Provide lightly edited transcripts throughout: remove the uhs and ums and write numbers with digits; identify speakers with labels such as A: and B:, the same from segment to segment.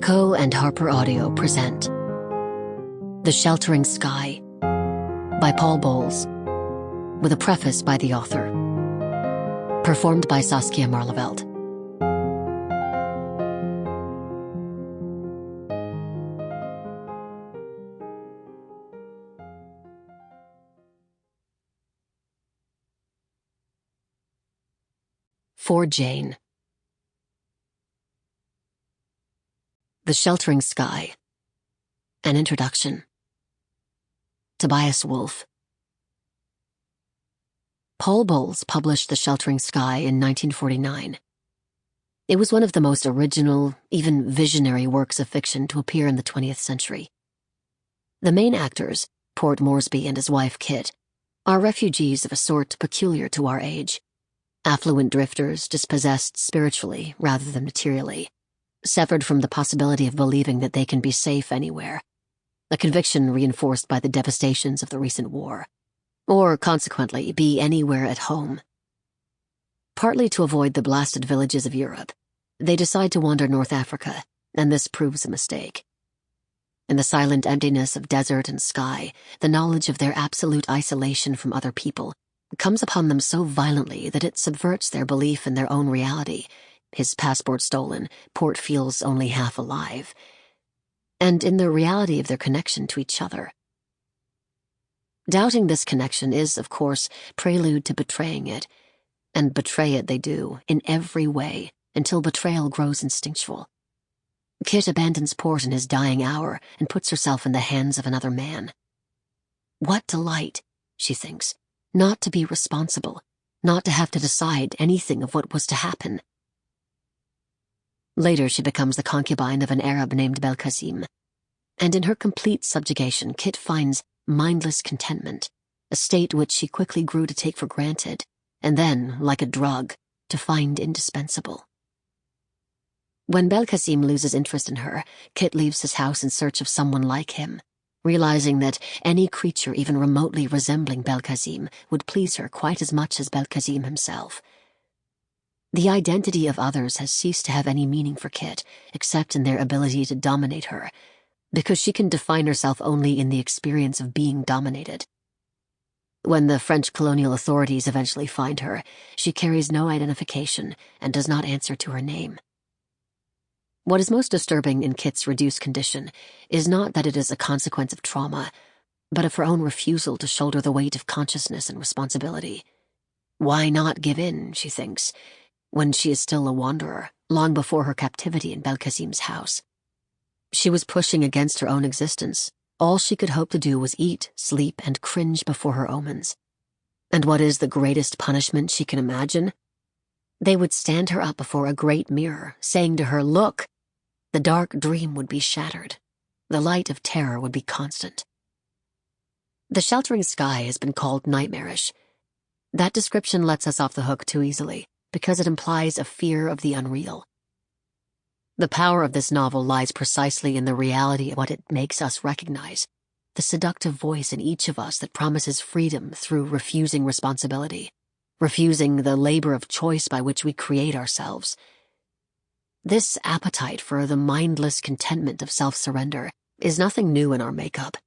A: Echo and HarperAudio present The Sheltering Sky by Paul Bowles, with a preface by the author. Performed by Saskia Maarleveld. For Jane. The Sheltering Sky. An Introduction. Tobias Wolff. Paul Bowles published The Sheltering Sky in 1949. It was one of the most original, even visionary works of fiction to appear in the 20th century. The main actors, Port Moresby and his wife Kit, are refugees of a sort peculiar to our age. Affluent drifters, dispossessed spiritually rather than materially, severed from the possibility of believing that they can be safe anywhere, a conviction reinforced by the devastations of the recent war, or, consequently, be anywhere at home. Partly to avoid the blasted villages of Europe, they decide to wander North Africa, and this proves a mistake. In the silent emptiness of desert and sky, the knowledge of their absolute isolation from other people comes upon them so violently that it subverts their belief in their own reality. His passport stolen, Port feels only half alive, and in the reality of their connection to each other. Doubting this connection is, of course, prelude to betraying it, and betray it they do, in every way, until betrayal grows instinctual. Kit abandons Port in his dying hour and puts herself in the hands of another man. What delight, she thinks, not to be responsible, not to have to decide anything of what was to happen. Later she becomes the concubine of an Arab named Belkacem, and in her complete subjugation Kit finds mindless contentment, a state which she quickly grew to take for granted, and then, like a drug, to find indispensable. When Belkacem loses interest in her, Kit leaves his house in search of someone like him, realizing that any creature even remotely resembling Belkacem would please her quite as much as Belkacem himself. The identity of others has ceased to have any meaning for Kit, except in their ability to dominate her, because she can define herself only in the experience of being dominated. When the French colonial authorities eventually find her, she carries no identification and does not answer to her name. What is most disturbing in Kit's reduced condition is not that it is a consequence of trauma, but of her own refusal to shoulder the weight of consciousness and responsibility. Why not give in, she thinks, when she is still a wanderer, long before her captivity in Belkacem's house? She was pushing against her own existence. All she could hope to do was eat, sleep, and cringe before her omens. And what is the greatest punishment she can imagine? They would stand her up before a great mirror, saying to her, "Look!" The dark dream would be shattered. The light of terror would be constant. The Sheltering Sky has been called nightmarish. That description lets us off the hook too easily, because it implies a fear of the unreal. The power of this novel lies precisely in the reality of what it makes us recognize, the seductive voice in each of us that promises freedom through refusing responsibility, refusing the labor of choice by which we create ourselves. This appetite for the mindless contentment of self-surrender is nothing new in our makeup,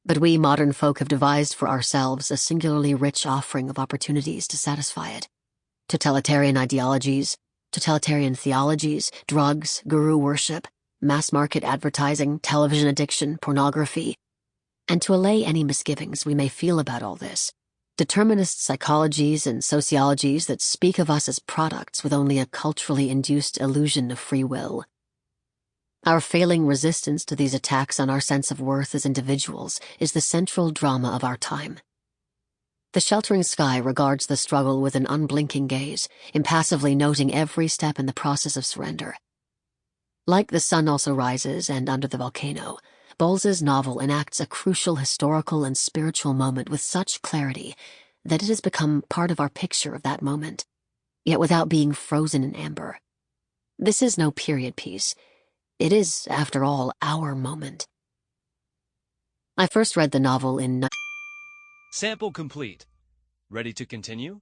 A: but we modern folk have devised for ourselves a singularly rich offering of opportunities to satisfy it. Totalitarian ideologies, totalitarian theologies, drugs, guru worship, mass-market advertising, television addiction, pornography. And to allay any misgivings we may feel about all this, determinist psychologies and sociologies that speak of us as products with only a culturally induced illusion of free will. Our failing resistance to these attacks on our sense of worth as individuals is the central drama of our time. The Sheltering Sky regards the struggle with an unblinking gaze, impassively noting every step in the process of surrender. Like The Sun Also Rises and Under the Volcano, Bowles's novel enacts a crucial historical and spiritual moment with such clarity that it has become part of our picture of that moment, yet without being frozen in amber. This is no period piece. It is, after all, our moment. I first read the novel in...
B: Sample complete. Ready to continue?